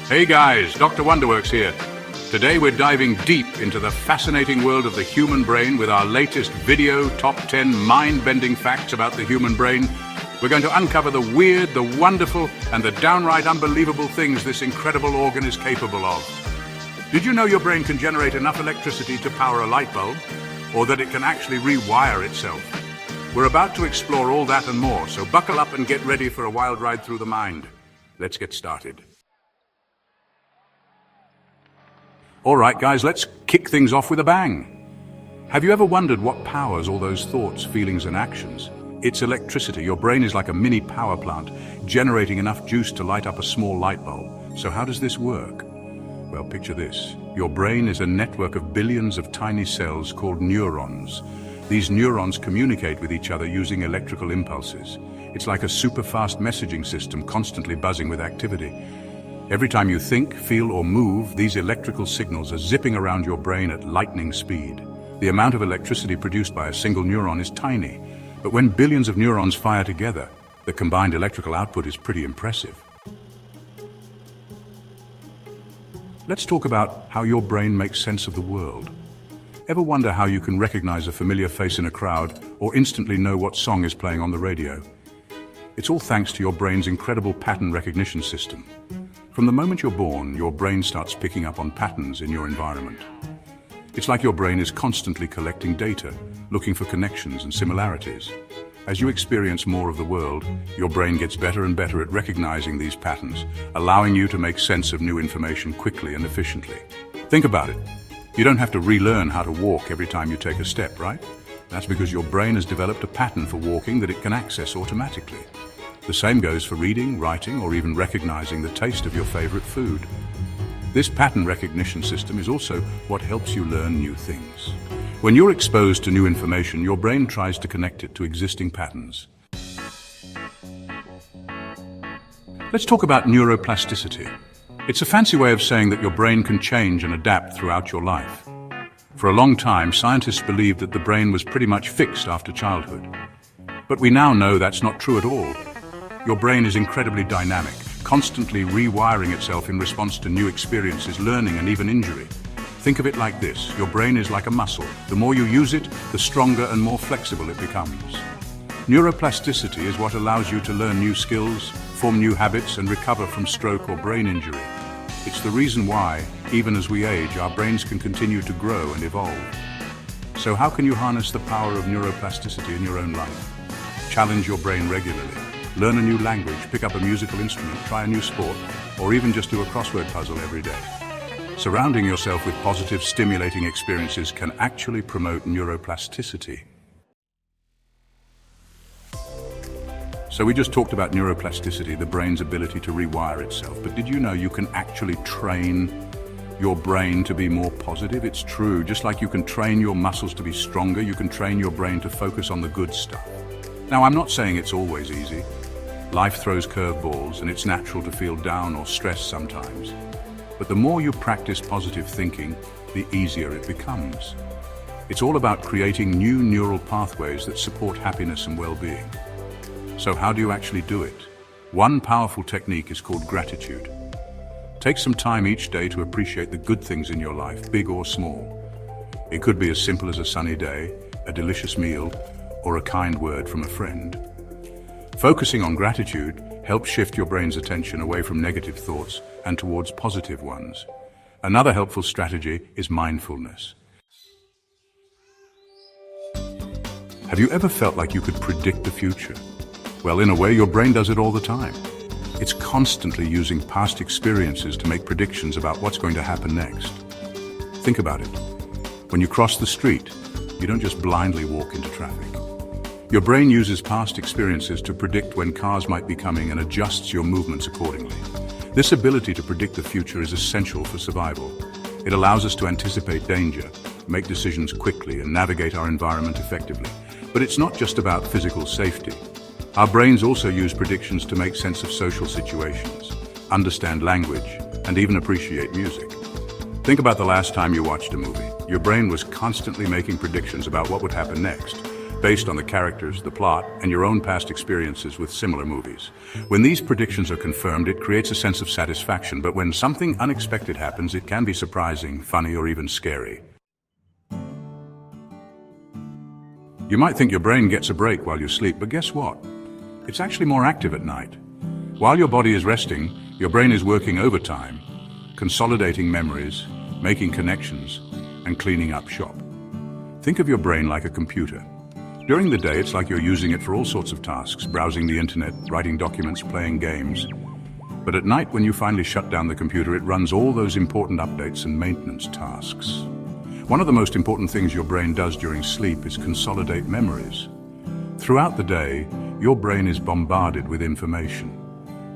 Hey guys, Dr. Wonderworks here. Today we're diving deep into the fascinating world of the human brain with our latest video top 10 mind-bending facts about the human brain. We're going to uncover the weird, the wonderful, and the downright unbelievable things this incredible organ is capable of. Did you know your brain can generate enough electricity to power a light bulb? Or that it can actually rewire itself? We're about to explore all that and more, so buckle up and get ready for a wild ride through the mind. Let's get started. All right, guys, let's kick things off with a bang. Have you ever wondered what powers all those thoughts, feelings, and actions? It's electricity. Your brain is like a mini power plant, generating enough juice to light up a small light bulb. So how does this work? Well, picture this. Your brain is a network of billions of tiny cells called neurons. These neurons communicate with each other using electrical impulses. It's like a super-fast messaging system constantly buzzing with activity. Every time you think, feel, or move, these electrical signals are zipping around your brain at lightning speed. The amount of electricity produced by a single neuron is tiny, but when billions of neurons fire together, the combined electrical output is pretty impressive. Let's talk about how your brain makes sense of the world. Ever wonder how you can recognize a familiar face in a crowd or instantly know what song is playing on the radio? It's all thanks to your brain's incredible pattern recognition system. From the moment you're born, your brain starts picking up on patterns in your environment. It's like your brain is constantly collecting data, looking for connections and similarities. As you experience more of the world, your brain gets better and better at recognizing these patterns, allowing you to make sense of new information quickly and efficiently. Think about it. You don't have to relearn how to walk every time you take a step, right? That's because your brain has developed a pattern for walking that it can access automatically. The same goes for reading, writing, or even recognizing the taste of your favorite food. This pattern recognition system is also what helps you learn new things. When you're exposed to new information, your brain tries to connect it to existing patterns. Let's talk about neuroplasticity. It's a fancy way of saying that your brain can change and adapt throughout your life. For a long time, scientists believed that the brain was pretty much fixed after childhood. But we now know that's not true at all. Your brain is incredibly dynamic, constantly rewiring itself in response to new experiences, learning, and even injury. Think of it like this. Your brain is like a muscle. The more you use it, the stronger and more flexible it becomes. Neuroplasticity is what allows you to learn new skills, form new habits, and recover from stroke or brain injury. It's the reason why, even as we age, our brains can continue to grow and evolve. So how can you harness the power of neuroplasticity in your own life? Challenge your brain regularly. Learn a new language, pick up a musical instrument, try a new sport, or even just do a crossword puzzle every day. Surrounding yourself with positive, stimulating experiences can actually promote neuroplasticity. So we just talked about neuroplasticity, the brain's ability to rewire itself. But did you know you can actually train your brain to be more positive? It's true. Just like you can train your muscles to be stronger, you can train your brain to focus on the good stuff. Now, I'm not saying it's always easy. Life throws curveballs, and it's natural to feel down or stressed sometimes. But the more you practice positive thinking, the easier it becomes. It's all about creating new neural pathways that support happiness and well-being. So how do you actually do it? One powerful technique is called gratitude. Take some time each day to appreciate the good things in your life, big or small. It could be as simple as a sunny day, a delicious meal, or a kind word from a friend. Focusing on gratitude helps shift your brain's attention away from negative thoughts and towards positive ones. Another helpful strategy is mindfulness. Have you ever felt like you could predict the future? Well, in a way, your brain does it all the time. It's constantly using past experiences to make predictions about what's going to happen next. Think about it. When you cross the street, you don't just blindly walk into traffic. Your brain uses past experiences to predict when cars might be coming and adjusts your movements accordingly. This ability to predict the future is essential for survival. It allows us to anticipate danger, make decisions quickly, and navigate our environment effectively. But it's not just about physical safety. Our brains also use predictions to make sense of social situations, understand language, and even appreciate music. Think about the last time you watched a movie. Your brain was constantly making predictions about what would happen next. based on the characters, the plot, and your own past experiences with similar movies. When these predictions are confirmed, it creates a sense of satisfaction, but when something unexpected happens, it can be surprising, funny, or even scary. You might think your brain gets a break while you sleep, but guess what? It's actually more active at night. While your body is resting, your brain is working overtime, consolidating memories, making connections, and cleaning up shop. Think of your brain like a computer. During the day, it's like you're using it for all sorts of tasks, browsing the internet, writing documents, playing games. But at night, when you finally shut down the computer, it runs all those important updates and maintenance tasks. One of the most important things your brain does during sleep is consolidate memories. Throughout the day, your brain is bombarded with information.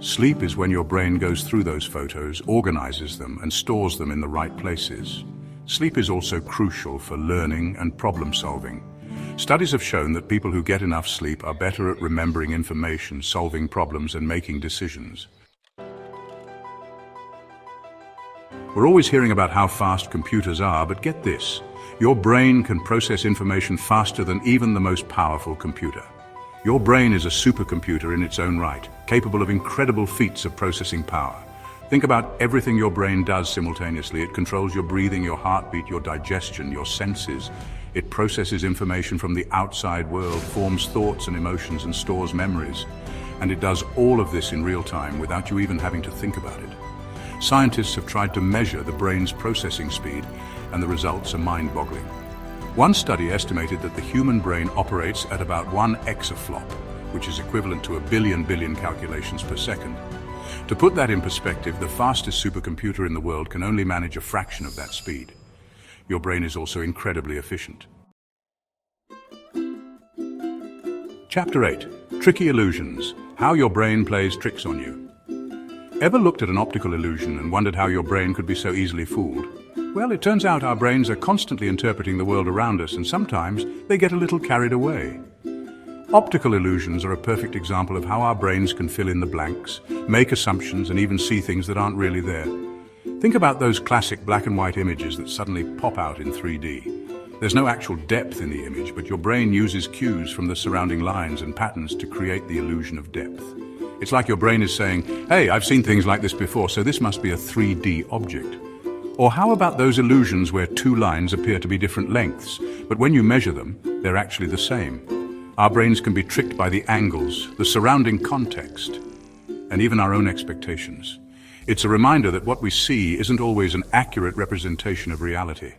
Sleep is when your brain goes through those photos, organizes them, and stores them in the right places. Sleep is also crucial for learning and problem solving. Studies have shown that people who get enough sleep are better at remembering information, solving problems, and making decisions. We're always hearing about how fast computers are, but get this. Your brain can process information faster than even the most powerful computer. Your brain is a supercomputer in its own right, capable of incredible feats of processing power. Think about everything your brain does simultaneously. It controls your breathing, your heartbeat, your digestion, your senses. It processes information from the outside world, forms thoughts and emotions, and stores memories. And it does all of this in real time without you even having to think about it. Scientists have tried to measure the brain's processing speed, and the results are mind-boggling. One study estimated that the human brain operates at about 1 exaflop, which is equivalent to a billion calculations per second. To put that in perspective, the fastest supercomputer in the world can only manage a fraction of that speed. Your brain is also incredibly efficient. Chapter 8. Tricky Illusions. How your brain plays tricks on you. Ever looked at an optical illusion and wondered how your brain could be so easily fooled? Well, it turns out our brains are constantly interpreting the world around us, and sometimes they get a little carried away. Optical illusions are a perfect example of how our brains can fill in the blanks, make assumptions, and even see things that aren't really there. Think about those classic black and white images that suddenly pop out in 3D. There's no actual depth in the image, but your brain uses cues from the surrounding lines and patterns to create the illusion of depth. It's like your brain is saying, hey, I've seen things like this before, so this must be a 3D object. Or how about those illusions where two lines appear to be different lengths, but when you measure them, they're actually the same? Our brains can be tricked by the angles, the surrounding context, and even our own expectations. It's a reminder that what we see isn't always an accurate representation of reality.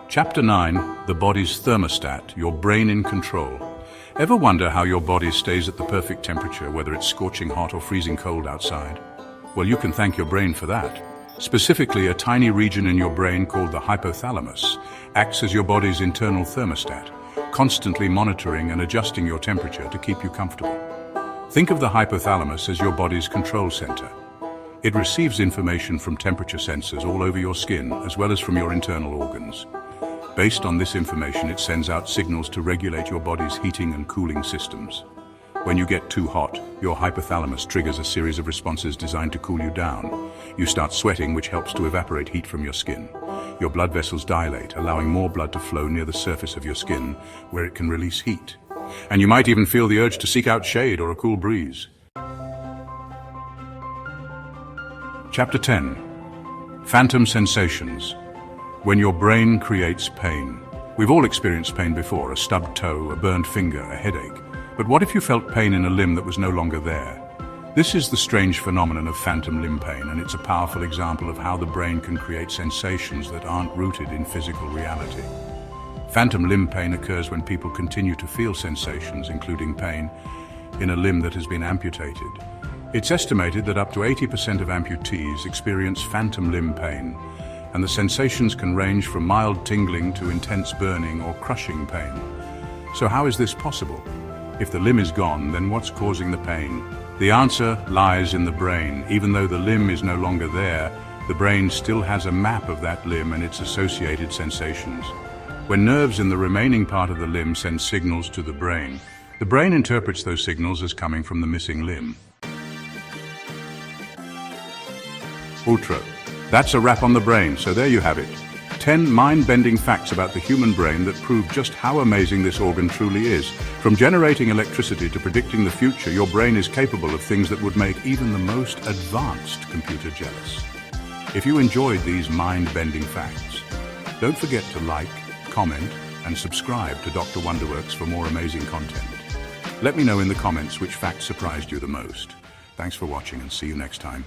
Chapter 9. The body's thermostat, your brain in control. Ever wonder how your body stays at the perfect temperature, whether it's scorching hot or freezing cold outside? Well, you can thank your brain for that. Specifically, a tiny region in your brain called the hypothalamus acts as your body's internal thermostat, constantly monitoring and adjusting your temperature to keep you comfortable. Think of the hypothalamus as your body's control center. It receives information from temperature sensors all over your skin, as well as from your internal organs. Based on this information, it sends out signals to regulate your body's heating and cooling systems. When you get too hot, your hypothalamus triggers a series of responses designed to cool you down. You start sweating, which helps to evaporate heat from your skin. Your blood vessels dilate, allowing more blood to flow near the surface of your skin, where it can release heat. And you might even feel the urge to seek out shade or a cool breeze. Chapter 10. Phantom Sensations. When your brain creates pain. We've all experienced pain before, a stubbed toe, a burned finger, a headache. But what if you felt pain in a limb that was no longer there? This is the strange phenomenon of phantom limb pain, and it's a powerful example of how the brain can create sensations that aren't rooted in physical reality. Phantom limb pain occurs when people continue to feel sensations, including pain, in a limb that has been amputated. It's estimated that up to 80% of amputees experience phantom limb pain, and the sensations can range from mild tingling to intense burning or crushing pain. So how is this possible? If the limb is gone, then what's causing the pain? The answer lies in the brain. Even though the limb is no longer there, the brain still has a map of that limb and its associated sensations. When nerves in the remaining part of the limb send signals to the brain interprets those signals as coming from the missing limb. Ultra. That's a wrap on the brain, so there you have it. 10 mind-bending facts about the human brain that prove just how amazing this organ truly is. From generating electricity to predicting the future, your brain is capable of things that would make even the most advanced computer jealous. If you enjoyed these mind-bending facts, don't forget to like, comment, and subscribe to Dr. Wonderworks for more amazing content. Let me know in the comments which fact surprised you the most. Thanks for watching and see you next time.